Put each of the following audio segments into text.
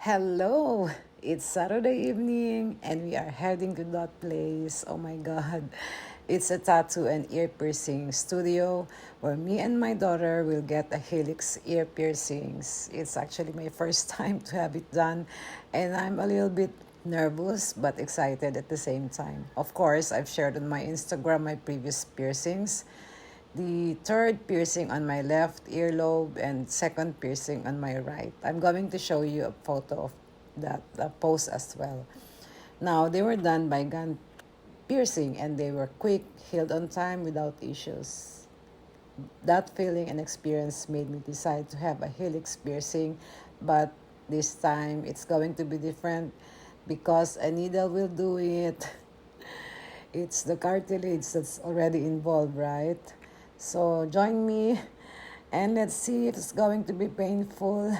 Hello! It's Saturday evening and we are heading to that place. Oh my god. It's a tattoo and ear piercing studio where me and my daughter will get a Helix ear piercings. It's actually my first time to have it done and I'm a little bit nervous but excited at the same time. Of course, I've shared on my Instagram my previous piercings. The third piercing on my left earlobe and second piercing on my right. I'm going to show you a photo of that pose as well. Now, they were done by gun piercing and they were quick, healed on time without issues. That feeling and experience made me decide to have a Helix piercing, but this time it's going to be different because a needle will do it. It's the cartilage that's already involved, right? So join me and let's see if it's going to be painful.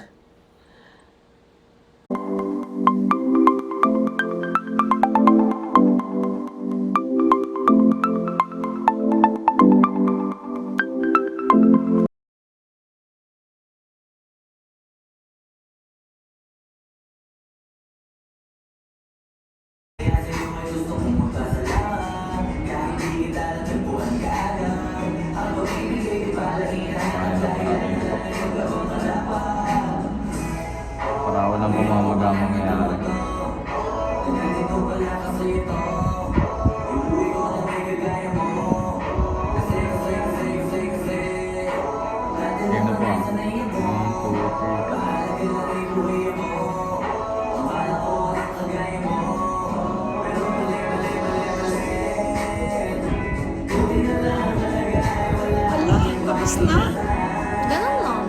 Para walang pamamaga mangyayari. Game na po. 1, 2, 3. Tapos na. Ganun lang.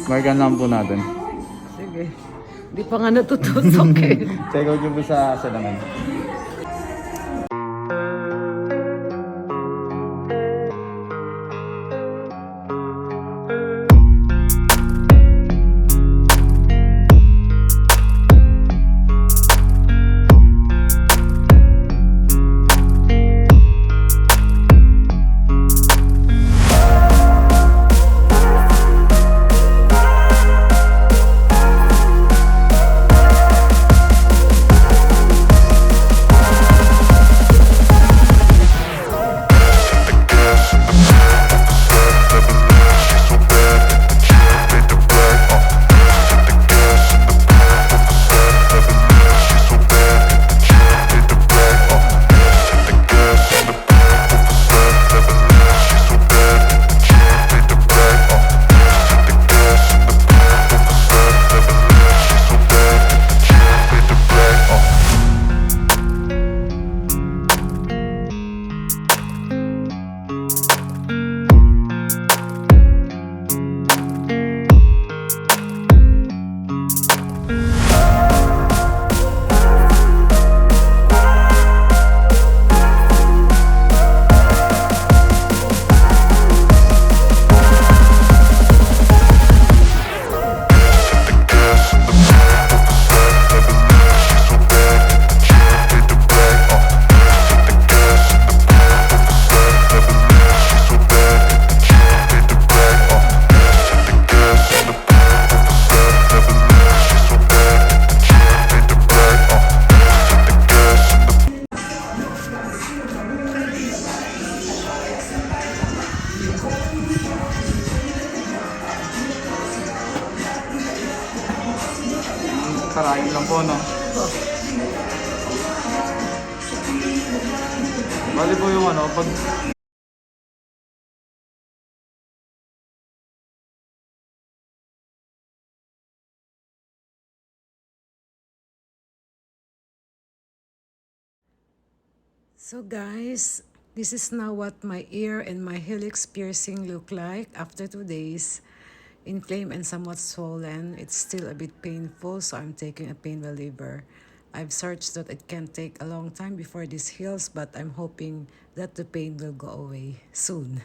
Markan lang po natin. Sige. Di pa nga natutusok eh. Check out nyo po sa salamin. Karain lang po, no? Bali po yung ano, pag... So guys, this is now what my ear and my helix piercing look like after 2 days. Inflamed and somewhat swollen. It's still a bit painful, so I'm taking a pain reliever. I've searched that it can take a long time before this heals, but I'm hoping that the pain will go away soon.